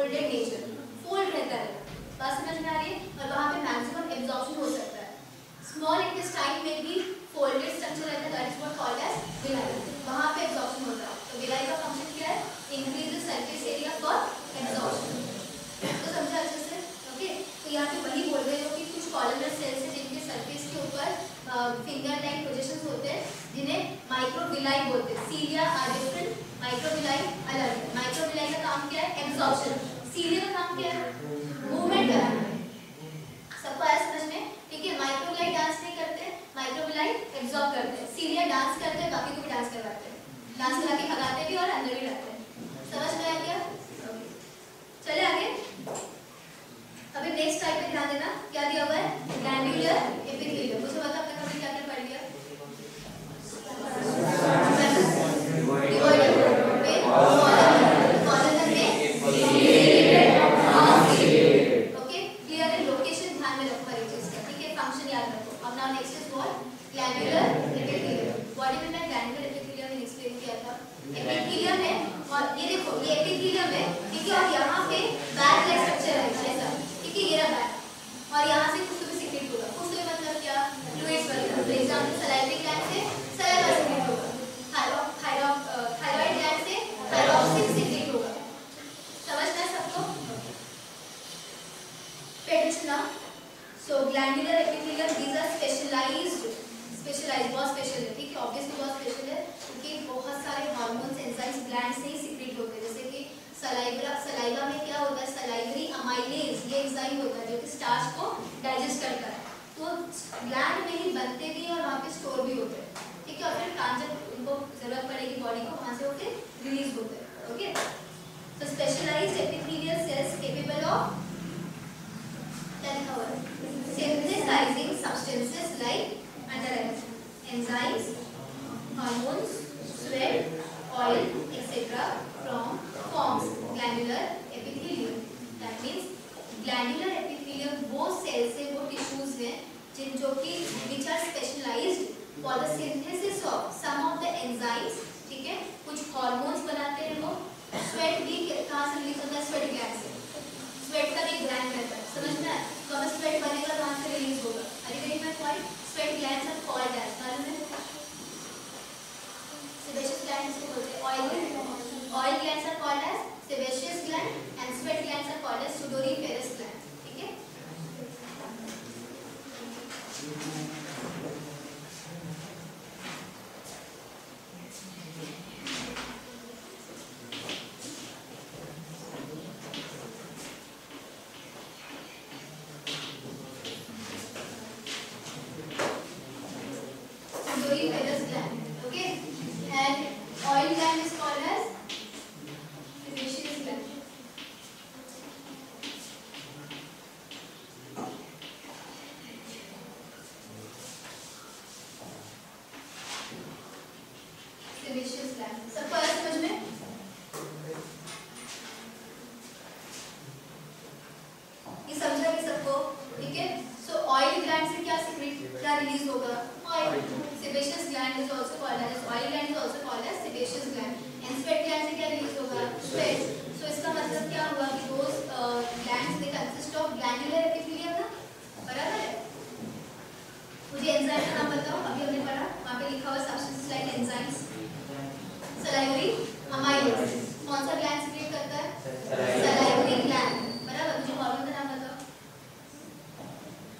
Folded nature, fold रहता है, बात समझ में आ रही है, और वहाँ पे मैक्सिमम एब्जॉर्प्शन हो सकता है। स्मॉल इंटेस्टाइन में भी फोल्डेड स्ट्रक्चर रहता है, that is what called as villi, वहाँ पे एब्जॉर्प्शन होता है। तो विलाई का फंक्शन क्या है? Increase the surface area for absorption. तो समझा अच्छे से? ओके, तो यहाँ पे वही बोल रहे हो कि कुछ कॉलमनर सेल्स है जिनके सरफेस के ऊपर फिंगर लाइक पोजीशंस होते हैं, जिन्हें माइक्रोविलाई बोलते हैं। सीलिया आर डिफरेंट, माइक्रोविलाई अलग है। माइक्रोविलाई का काम क्या है? एब्जॉर्प्शन। सीलिया का काम क्या है? मूवमेंट कराना है। सबको आया समझ में? ठीक है, माइक्रोविलाई डांस नहीं करते, माइक्रोविलाई एब्जॉर्ब करते हैं। सीलिया डांस करते हैं, बाकी को भी डांस करवाते हैं, डांस करा के भगाते भी और अंदर भी लाते हैं। समझ में आया क्या? चले आगे। अभी नेक्स्ट टाइप पे ध्यान देना, क्या दिया हुआ है? Glandular epithelium. मुझे बता आपने कभी क्या क्या पढ़ लिया? ओके, क्लियर है? लोकेशन ध्यान में रखो हर चीज का, ठीक है? फंक्शन याद रखो। अब now next is what? Glandular epithelium. Body में मैं ग्लैंड्यूलर एपिथेलियम में एक्सप्लेन किया था। एपिथेलियम है, और ये देखो ये एपिथेलियम है, ठीक है? और यहाँ पे बैग लाइक स्ट्रक्चर है ऐसा, ठीक है? ये रहा बैग, और यहाँ से कुछ भी सीक्रेट होगा। कुछ भी मतलब क्या? फ्लूइड्स वगैरह। फॉर एग्जांपल सलाइवरी ग्लैंड से सलाइवा सीक्रेट होगा, थायराइड ग्लैंड से थायरॉक्सिन सीक्रेट होगा। समझना है सबको? Pay attention now. So glandular epithelium, these are specialised बहुत स्पेशल है, ठीक है? ऑब्वियसली बहुत स्पेशल है क्योंकि बहुत सारे हार्मोन्स एंजाइम्स ग्लैंड से ही सीक्रेट होते हैं। जैसे कि सलाइवा में क्या होता है? सलाइवरी अमाइलेज, ये एंजाइम होता है जो कि स्टार्च को डाइजेस्ट करता है। तो ग्लैंड में ही बनते भी और वहाँ पे स्टोर भी होते हैं, ठीक है? और फिर जब उनको जरूरत पड़ेगी बॉडी को, वहाँ से वो फिर रिलीज होते हैं। ओके, तो specialised epithelial cells capable of synthesizing substances like enzymes, hormones, sweat, oil, etc. from forms glandular epithelium. That means glandular epithelium वो cells है, वो tissues हैं जिन जो कि which are specialized for the synthesis of some of the enzymes, ठीक है? कुछ hormones बनाते हैं वो। sweat भी कहाँ से रिलीज होता है? sweat gland से। sweat का भी ग्लैंड रहता है, समझना है? तो हमें sweat बनेगा, वहाँ से रिलीज होगा। Are you getting my point? Sweat glands are called as, मालूम है? Sebaceous glands को बोलते हैं oil glands are called as sebaceous gland and sweat glands are called as sudoriferous gland, ठीक है? Sudoriferous gland, okay? And oil gland is called as sebaceous gland. Sebaceous gland, सबको आया समझ में? ये समझा कि सबको? ठीक है? So oil gland से क्या सीक्रेट क्या रिलीज होगा? Oil. Sebaceous gland is also called as oil gland is also called as sebaceous gland. And sweat gland से क्या रिलीज होगा? Sweat. So इसका मतलब क्या हुआ कि those glands they consist of glandular epithelium ना? बराबर है? मुझे एंजाइम का नाम बताओ, अभी हमने पढ़ा, वहाँ पे लिखा हुआ substances like enzymes. Salivary amylase कौन सा ग्लैंड सीक्रेट करता है? सलाइवरी ग्लैंड, बराबर? मुझे हार्मोन का नाम बताओ,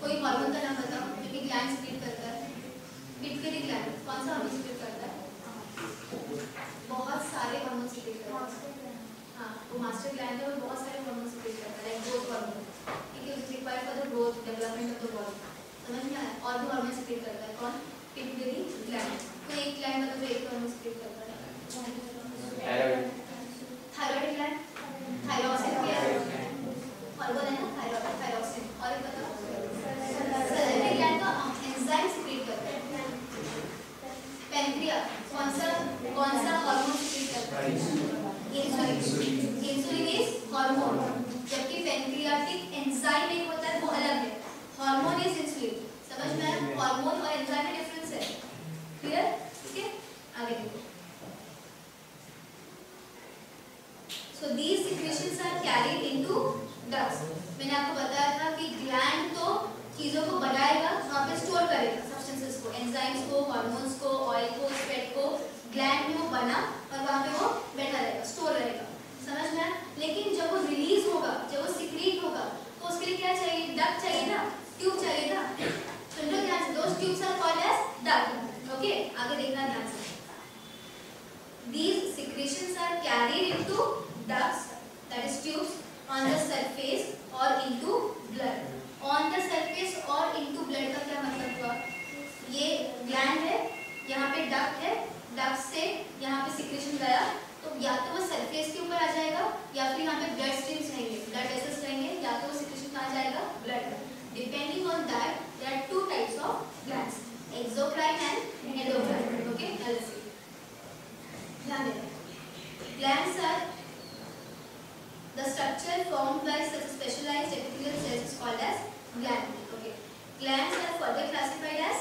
कोई हार्मोन का नाम बताओ जो कि ग्लैंड सीक्रेट करता है? पिट्यूटरी ग्लैंड कौन सा हार्मोन सीक्रेट करता है? बहुत सारे हार्मोन सीक्रेट करता है। हाँ, वो मास्टर ग्लैंड है और बहुत सारे हार्मोन सीक्रेट करता है, लाइक ग्रोथ हार्मोन, ठीक है? Which required for the growth development of the body. समझ में आया? और भी हार्मोन सीक्रेट करता है, कौन? Pituitary gland. तो एक ग्लैंड मतलब एक हार्मोन सीक्रेट करता है। थायराइड ग्लैंड, थायरॉक्सिन क्या है? हार्मोन है ना थायरॉक्सिन। और एक बताओ, सलाइवरी ग्लैंड का एंजाइम सीक्रेट करता है। पेनक्रियास कौन सा हार्मोन सीक्रेट करता है? इंसुलिन। इंसुलिन इज हार्मोन, जबकि पेनक्रियाटिक एंजाइम एक होता है, वो अलग है। Hormone is insulin. समझ में आया? हार्मोन और एंजाइम में डिफरेंस है, क्लियर? ठीक है, आगे देखो। So these secretions are carried in these secretions are carried into ducts, that is tubes, on the surface or into blood. On the surface और into blood का क्या मतलब हुआ? ये gland है, यहाँ पे duct है, duct से यहाँ पे secretion गया, तो या तो वो surface के ऊपर आ जाएगा या फिर यहाँ पे blood streams रहेंगे, blood vessels रहेंगे, या तो वो secretion कहाँ जाएगा? Blood में. Depending on that, there are two types of glands, exocrine and endocrine. Okay, let's see. ध्यान देना. Glands are the structure formed by such specialized epithelial cells is called as gland. Okay. Glands are further classified as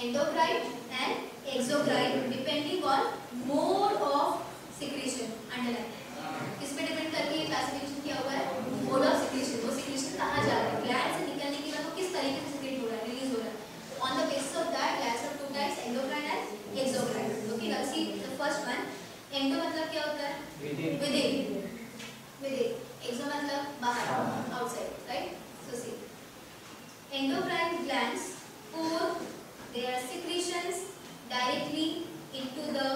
endocrine and exocrine depending on mode of secretion. Underline. किस पे depend करके ये classification किया हुआ है? Mode of secretion. वो secretion कहाँ जा रहा है? ग्लैंड से निकलने के बाद वो किस तरीके से सिक्रेट हो रहा है, रिलीज हो रहा है. On the basis of that, glands have two types, endocrine and exocrine. Okay, now see the first one. Endo मतलब क्या होता है? Within. Within. Exo मतलब बाहर, outside, right? So see, endocrine glands pour their secretions directly into the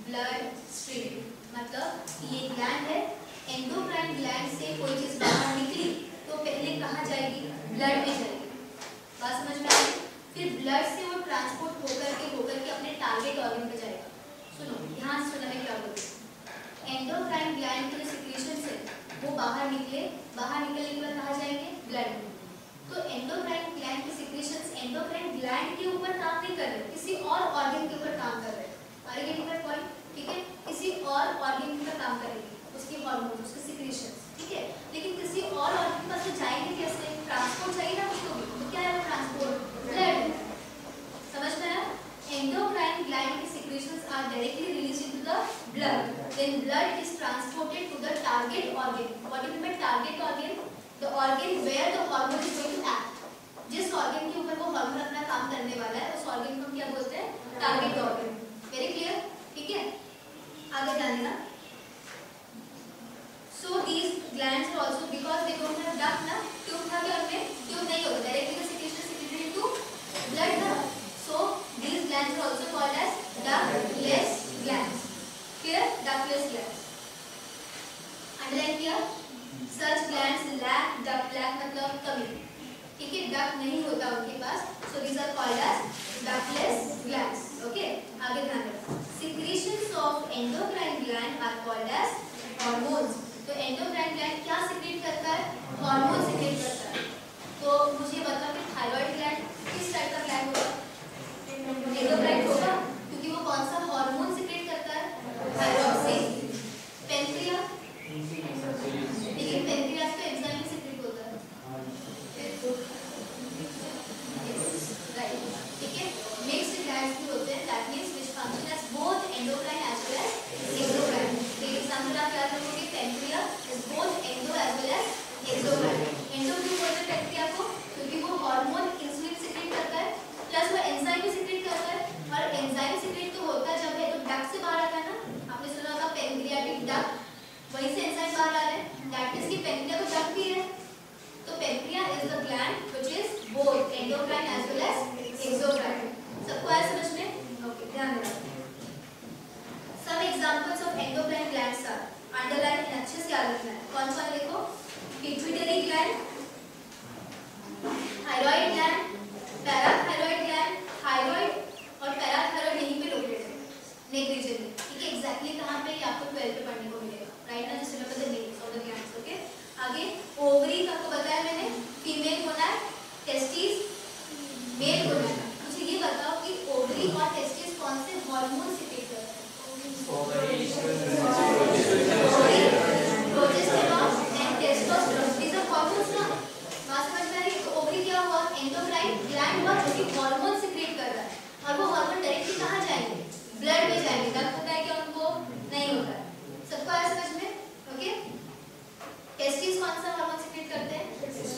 blood stream. मतलब ये gland है, endocrine gland से कोई चीज बाहर निकली तो पहले कहाँ जाएगी? ब्लड में जाएगी. बात समझ में आई? फिर ब्लड से वो ट्रांसपोर्ट होकर के अपने टारगेट ऑर्गन पे जाएगा. सुनो, ध्यान से सुनना मैं क्या बोलती हूँ. एंडोक्राइन ग्लैंड के जो सिक्रेशन है वो बाहर निकले, बाहर निकलने के बाद कहाँ जाएंगे? ब्लड में. तो एंडोक्राइन ग्लैंड के सिक्रेशंस एंडोक्राइन ग्लैंड के ऊपर काम नहीं कर रहे, किसी और ऑर्गन के ऊपर काम कर रहे हैं. आगे गेटिंग दैट पॉइंट? ठीक है, किसी और ऑर्गन के ऊपर काम करेंगे, उसके हार्मोन, उसके सिक्रेशंस. ठीक है, लेकिन किसी और ऑर्गन के पास तो जाएंगे कैसे? ट्रांसपोर्ट चाहिए ना उसको भी. तो क्या है वो ट्रांसपोर्ट? ब्लड. समझ में आया? एंडोक्राइन ग्लैंड के secretions are directly released into the blood. Then blood is transported to the target organ. What do you mean by target organ? The organ where the hormone is going to act. जिस organ के ऊपर वो hormone अपना काम करने वाला है उस ऑर्गन को हम क्या बोलते हैं? Target organ. Very clear? ठीक है, आगे ध्यान देना. So these glands are also, because they don't have duct ना, ट्यूब था क्या उनमें? ट्यूब नहीं होगा, directly the secretion is secreted into blood ना. So these glands are also called as ductless glands. Clear? Ductless glands. Underline किया? Such glands lack duct. Lack मतलब कमी. ठीक है, duct नहीं होता उनके पास. So these are called as ductless glands. Okay, आगे ध्यान रखना. Secretions of endocrine gland are called as hormones. तो endocrine gland क्या secrete करता है? Hormone secrete करता है. तो मुझे बताओ कि thyroid gland किस टाइप का gland होगा? Endocrine होगा, क्योंकि वो कौन सा hormone secrete करता है? Thyroxine. Pancreas लेकिन पेनक्रियास तो एंजाइम में सिक्रेट होता है. राइट, ठीक है. मिक्स्ड ग्लैंड्स भी होते हैं, that means which function as both endocrine as well as exocrine. तो एग्जांपल आप याद रखोगे, pancreas is both endo as well as exocrine. Endo क्यों बोलते हैं पेनक्रिया को? क्योंकि वो हार्मोन इंसुलिन सिक्रेट करता है प्लस वो एंजाइम भी सिक्रेट करता है. और एंजाइम सिक्रेट तो होता है जब है तो डक्ट से बाहर आता है ना. आपने सुना होगा पेनक्रियाटिक डक्ट, वहीं से एंजाइम बाहर आ रहे हैं. दैट मींस कि पेनक्रिया को डक्ट भी है. तो pancreas is the gland which is both endocrine as well as exocrine. सबको आया समझ में? ओके, ध्यान देना. Some examples of endocrine glands are, underline अच्छे से याद रखना है. कौन कौन देखो? Pituitary gland, thyroid gland, parathyroid gland. Thyroid और पैराथायराइड यहीं पे लोकेटेड है, नेक रीजन में. ठीक है, एग्जैक्टली कहां पे? ये आपको 12th में पढ़ने को मिलेगा. राइट ना, just remember the names of the glands. Okay, आगे ओवरी का आपको बताया मैंने, फीमेल होना है, टेस्टिस मेल होना है. मुझे ये बताओ कि ओवरी और टेस्टिस कौन से हार्मोन सिक्रेट करते हैं? Progesterone and testosterone. These are hormones ना. बात समझ में आ रही है? तो ओवरी क्या हुआ? एंडोक्राइन ग्लैंड हुआ जो कि हार्मोन सिक्रेट कर रहा है. और वो हार्मोन डायरेक्टली कहाँ जाएंगे? ब्लड में जाएंगे. डक्ट होता है क्या उनको? नहीं होता है. सबको आया समझ में? ओके. टेस्टिस कौन सा हार्मोन सिक्रेट करते हैं?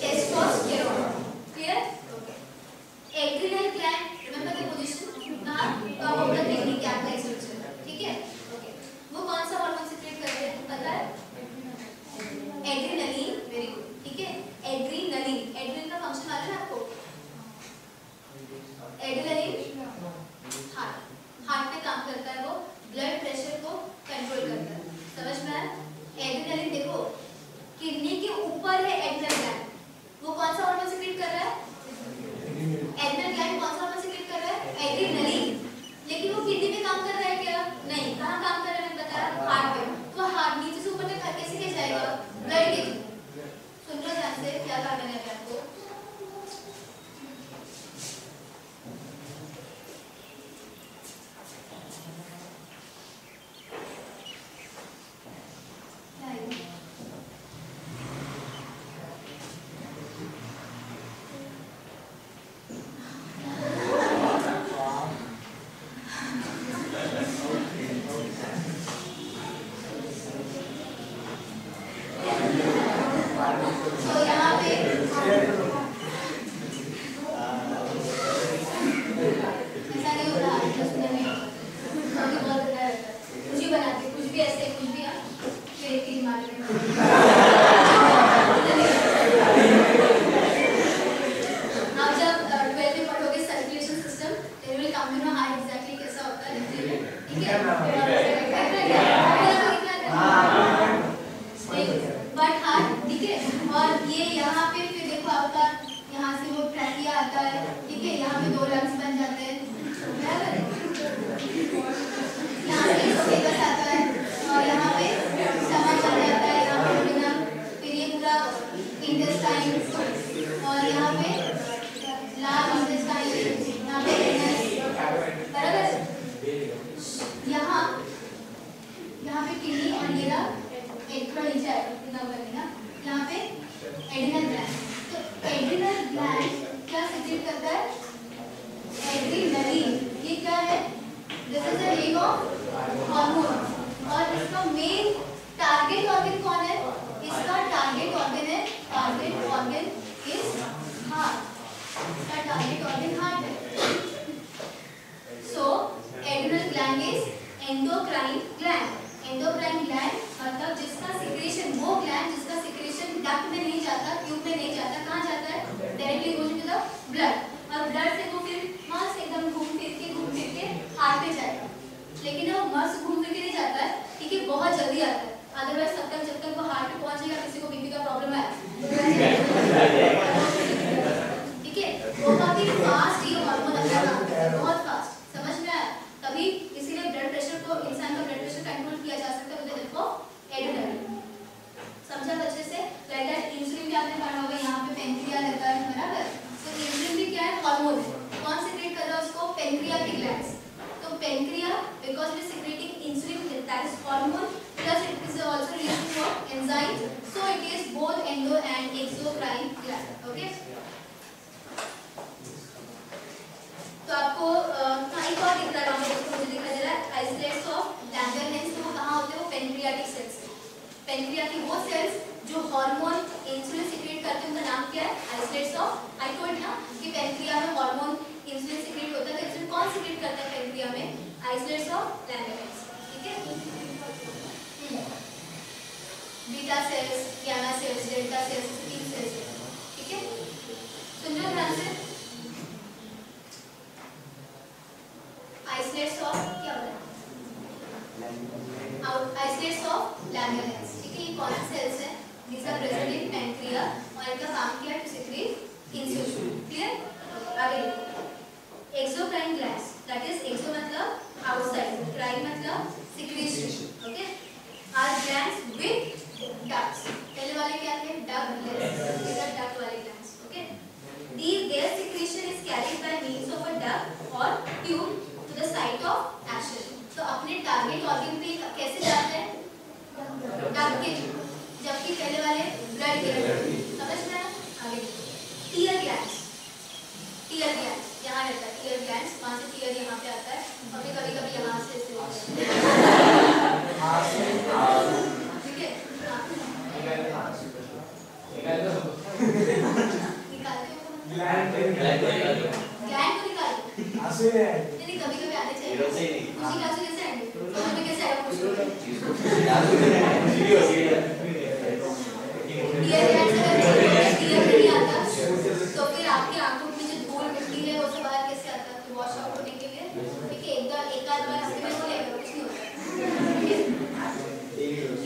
Testosterone. Clear? Okay. Adrenal gland, remember the position. कहां? Top of the kidney cap like structure. ठीक है, ओके. वो कौन सा हार्मोन सिक्रेट करते हैं पता है? एड्रिनलिन. Very good. ठीक है, एड्रिनलिन. एड्रिनलिन का फंक्शन मालूम है आपको? एड्रिनलिन हार्ट पे काम करता है. वो ब्लड प्रेशर को ऊपर है एड्रिनल ग्लैंड, वो कौन सा हार्मोन सीक्रेट कर रहा है? एड्रिनल ग्लैंड कौन सा हार्मोन सीक्रेट कर रहा है? एड्रिनलिन। लेकिन वो किडनी पे काम कर रहा है क्या? नहीं। कहाँ काम कर रहा है? मैंने बताया हार्ट पे। तो हार्ट नीचे से ऊपर तक कैसे क्या जाएगा? ब्लड के थ्रू। सुन लो ध्यान से, क्या कहा मैंने अभी आपको?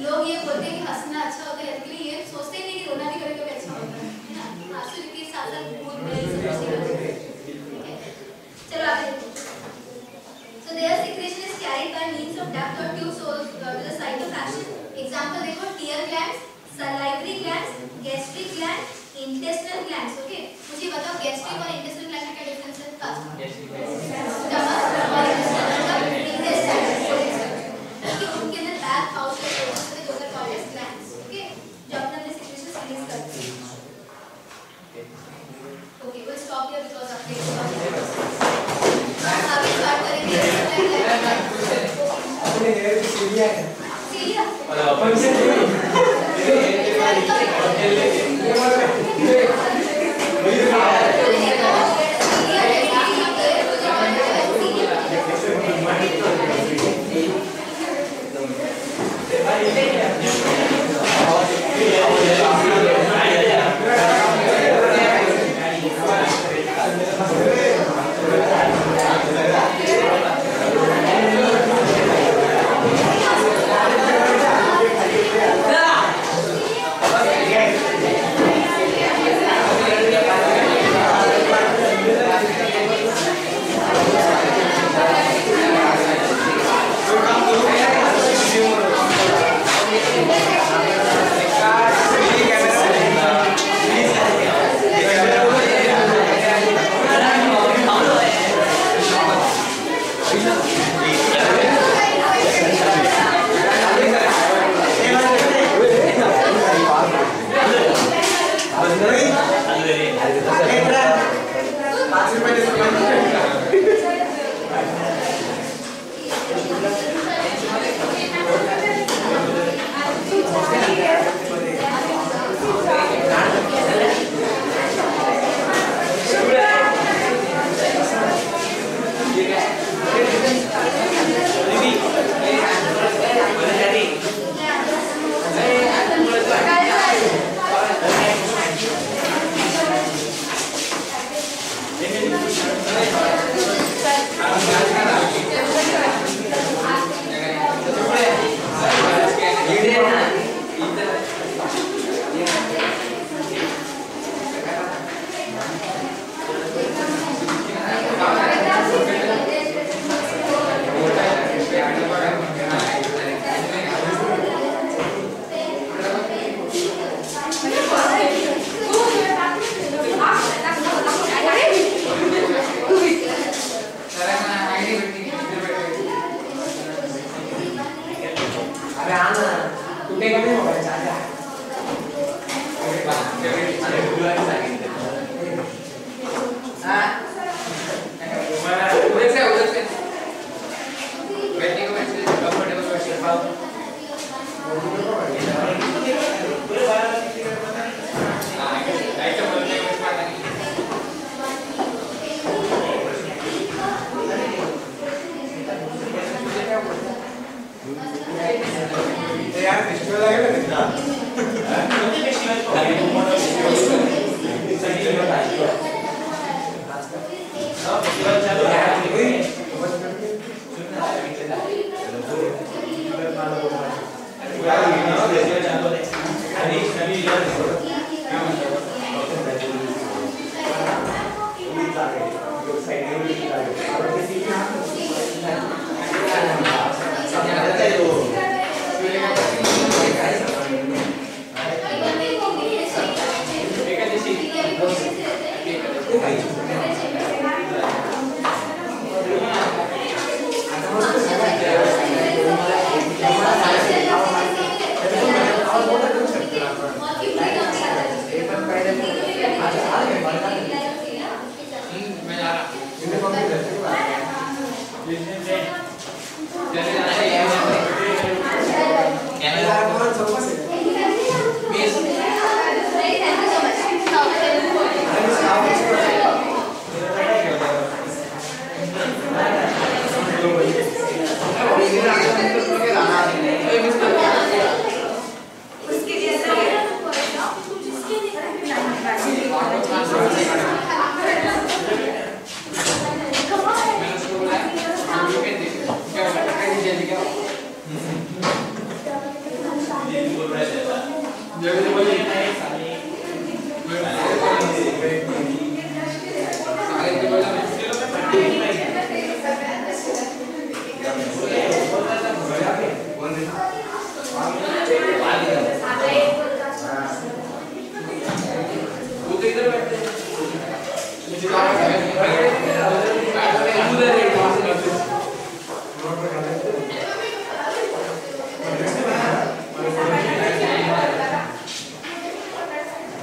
लोग ये बोलते हैं कि हंसना अच्छा होता है, ये सोचते नहीं कि रोना duct or tube source to the site of action. Example देखो tear glands, salivary glands, gastric gland, intestinal glands. Okay, मुझे बताओ gastric और intestinal gland का क्या difference है? Stomach और intestine. Okay, उनके अंदर bag pouch के जो होते हैं called as glands. Okay, जो अपने secretions release करते हैं. Okay, we'll stop here because of the आगे start करेंगे. अपने हेयर की सीढ़ियाँ हैं. सीढ़ियाँ? अपन से नहीं.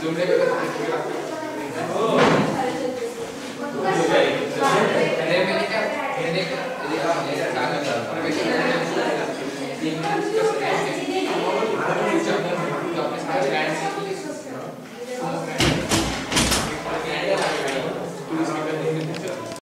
जुमले पे मैंने क्या डालना था